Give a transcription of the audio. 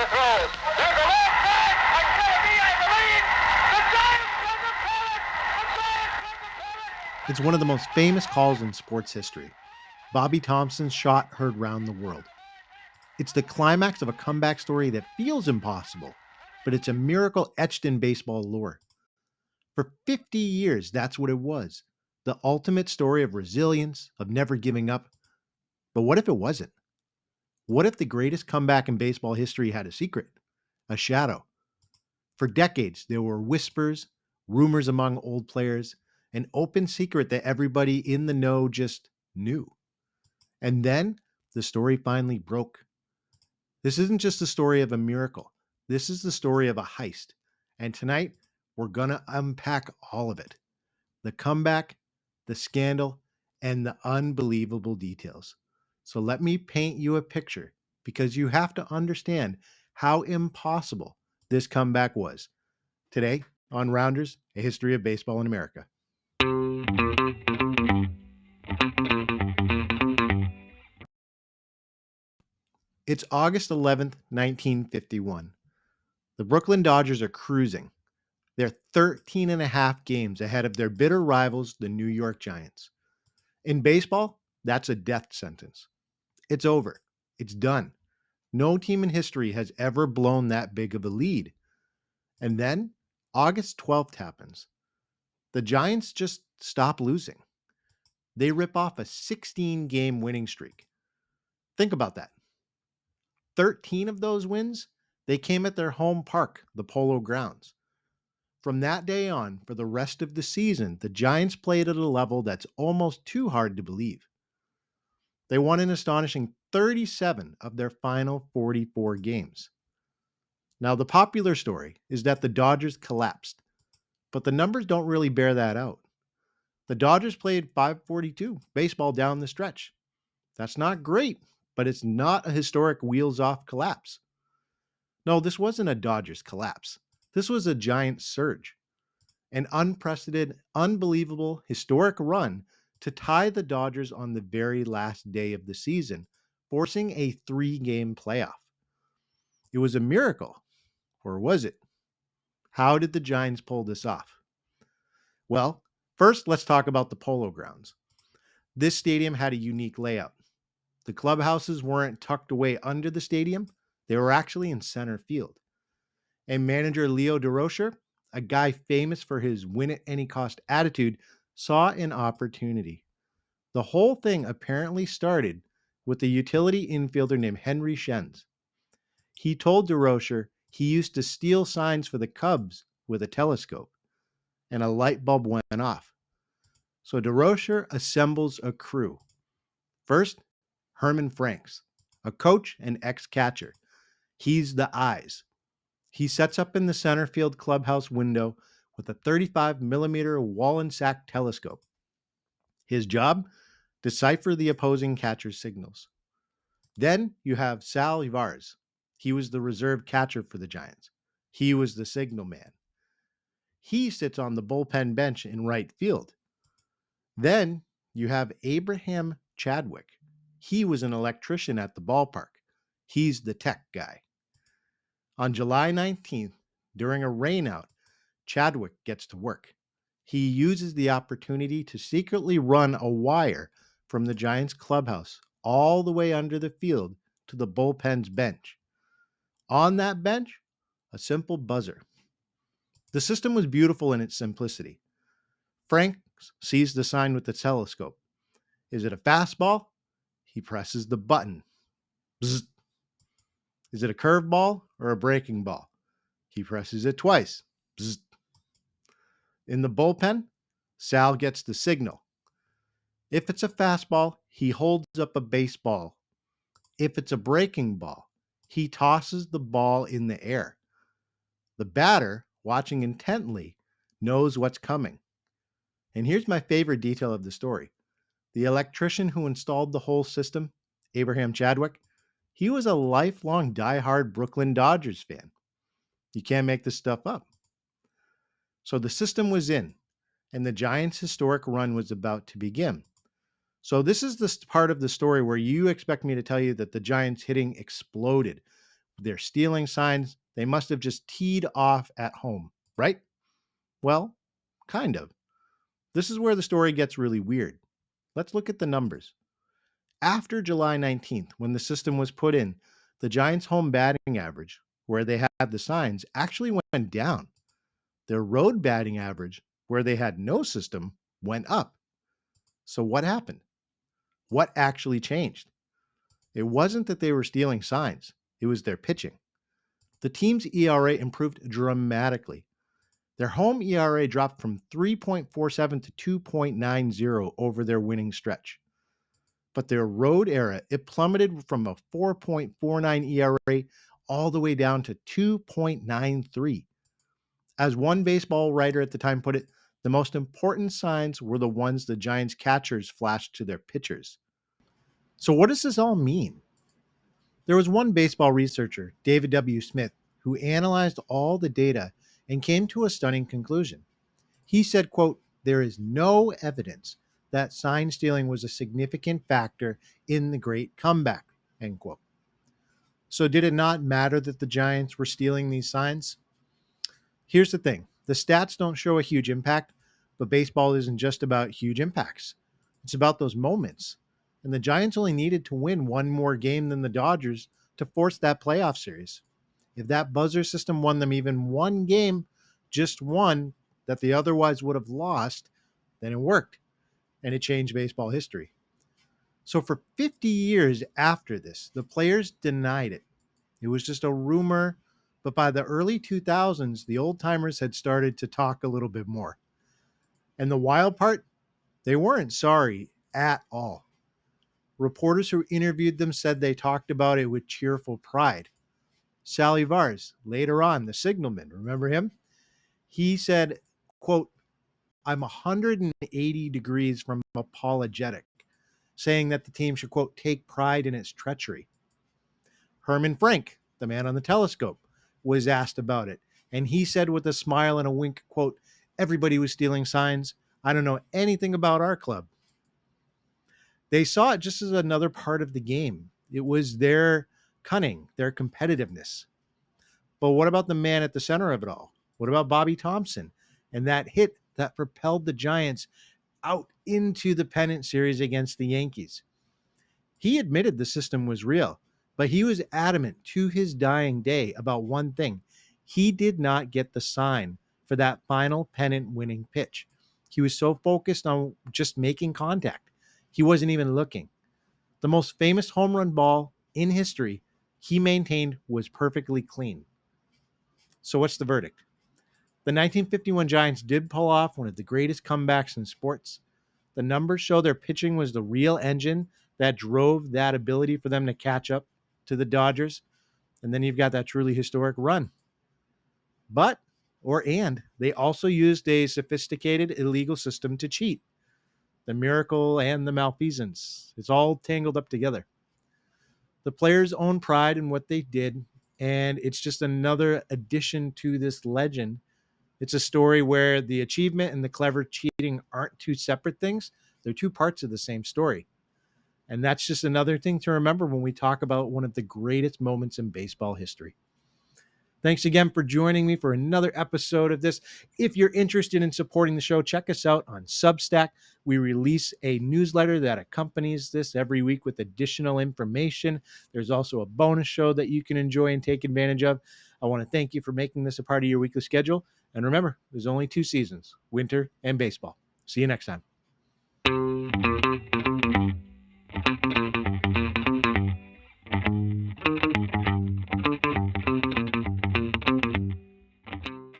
Baker throws. There's a long pass. It's going to be, I believe, the Giants from the Pennant. The Giants from the Pennant. It's one of the most famous calls in sports history. Bobby Thompson's shot heard round the world. It's the climax of a comeback story that feels impossible, but it's a miracle etched in baseball lore. For 50 years, that's what it was. The ultimate story of resilience, of never giving up. But what if it wasn't? What if the greatest comeback in baseball history had a secret, a shadow? For decades, there were whispers, rumors among old players, an open secret that everybody in the know just knew. And then the story finally broke. This isn't just the story of a miracle. This is the story of a heist. And tonight, we're going to unpack all of it: the comeback, the scandal, and the unbelievable details. So let me paint you a picture, because you have to understand how impossible this comeback was. Today on Rounders, a history of baseball in America. It's August 11th, 1951. The Brooklyn Dodgers are cruising. They're 13 and a half games ahead of their bitter rivals, the New York Giants. In baseball, that's a death sentence. It's over. It's done. No team in history has ever blown that big of a lead. And then August 12th happens. The Giants just stop losing. They rip off a 16-game winning streak. Think about that. 13 of those wins, they came at their home park, the Polo Grounds. From that day on, for the rest of the season, the Giants played at a level that's almost too hard to believe. They won an astonishing 37 of their final 44 games. Now, the popular story is that the Dodgers collapsed, but the numbers don't really bear that out. The Dodgers played .542 baseball down the stretch. That's not great, but it's not a historic wheels-off collapse. No, this wasn't a Dodgers collapse. This was a Giants surge. An unprecedented, unbelievable, historic run to tie the Dodgers on the very last day of the season, forcing a 3-game playoff. It was a miracle, or was it? How did the Giants pull this off? Well, first let's talk about the Polo Grounds. This stadium had a unique layout. The clubhouses weren't tucked away under the stadium, they were actually in center field. And manager Leo DeRocher, a guy famous for his win at any cost attitude, saw an opportunity. The whole thing apparently started with a utility infielder named Henry Schenz. He told DeRocher he used to steal signs for the Cubs with a telescope, and a light bulb went off. So DeRocher assembles a crew. First, Herman Franks, a coach and ex-catcher. He's the eyes. He sets up in the center field clubhouse window with a 35 millimeter Wallensack telescope. His job? Decipher the opposing catcher's signals. Then you have Sal Ivarez. He was the reserve catcher for the Giants. He was the signal man. He sits on the bullpen bench in right field. Then you have Abraham Chadwick. He was an electrician at the ballpark. He's the tech guy. On July 19th, during a rainout, Chadwick gets to work. He uses the opportunity to secretly run a wire from the Giants clubhouse all the way under the field to the bullpen's bench. On that bench, a simple buzzer. The system was beautiful in its simplicity. Frank sees the sign with the telescope. Is it a fastball? He presses the button. Bzz. Is it a curveball or a breaking ball? He presses it twice. Bzz. In the bullpen, Sal gets the signal. If it's a fastball, he holds up a baseball. If it's a breaking ball, he tosses the ball in the air. The batter, watching intently, knows what's coming. And here's my favorite detail of the story. The electrician who installed the whole system, Abraham Chadwick, he was a lifelong diehard Brooklyn Dodgers fan. You can't make this stuff up. So the system was in, and the Giants' historic run was about to begin. So this is the part of the story where you expect me to tell you that the Giants' hitting exploded They're stealing signs. They must have just teed off at home, right? Well, kind of. This is where the story gets really weird. Let's look at the numbers. After July 19th, when the system was put in, the Giants' home batting average, where they had the signs, actually went down. Their road batting average, where they had no system, went up. So what happened? What actually changed? It wasn't that they were stealing signs, it was their pitching. The team's ERA improved dramatically. Their home ERA dropped from 3.47 to 2.90 over their winning stretch. But their road era, it plummeted from a 4.49 ERA all the way down to 2.93. As one baseball writer at the time put it, the most important signs were the ones the Giants catchers flashed to their pitchers. So, what does this all mean? There was one baseball researcher, David W. Smith, who analyzed all the data and came to a stunning conclusion. He said, quote, "There is no evidence that sign stealing was a significant factor in the great comeback," end quote. So did it not matter that the Giants were stealing these signs? Here's the thing. The stats don't show a huge impact, but baseball isn't just about huge impacts. It's about those moments. And the Giants only needed to win one more game than the Dodgers to force that playoff series. If that buzzer system won them even one game, just one, that they otherwise would have lost, then it worked and it changed baseball history. So for 50 years after this, the players denied it. It was just a rumor, but by the early 2000s, the old timers had started to talk a little bit more. And the wild part, they weren't sorry at all. Reporters who interviewed them said they talked about it with cheerful pride. Sally Vars, later on, the signalman, remember him? He said, quote, "I'm 180 degrees from apologetic," saying that the team should, quote, "take pride in its treachery." Herman Frank, the man on the telescope, was asked about it. And he said with a smile and a wink, quote, "Everybody was stealing signs. I don't know anything about our club." They saw it just as another part of the game. It was their cunning, their competitiveness. But what about the man at the center of it all? What about Bobby Thompson and that hit that propelled the Giants out into the pennant series against the Yankees? He admitted the system was real, but he was adamant to his dying day about one thing. He did not get the sign for that final pennant winning pitch. He was so focused on just making contact, he wasn't even looking. The most famous home run ball in history, he maintained was perfectly clean. So, what's the verdict? The 1951 Giants did pull off one of the greatest comebacks in sports. The numbers show their pitching was the real engine that drove that ability for them to catch up to the Dodgers. And then you've got that truly historic run. But, they also used a sophisticated illegal system to cheat. The miracle and the malfeasance. It's all tangled up together. The players own pride in what they did, and it's just another addition to this legend. It's a story where the achievement and the clever cheating aren't two separate things, they're two parts of the same story. And that's just another thing to remember when we talk about one of the greatest moments in baseball history. Thanks again for joining me for another episode of this. If you're interested in supporting the show, check us out on Substack. We release a newsletter that accompanies this every week with additional information. There's also a bonus show that you can enjoy and take advantage of. I want to thank you for making this a part of your weekly schedule. And remember, there's only two seasons, winter and baseball. See you next time.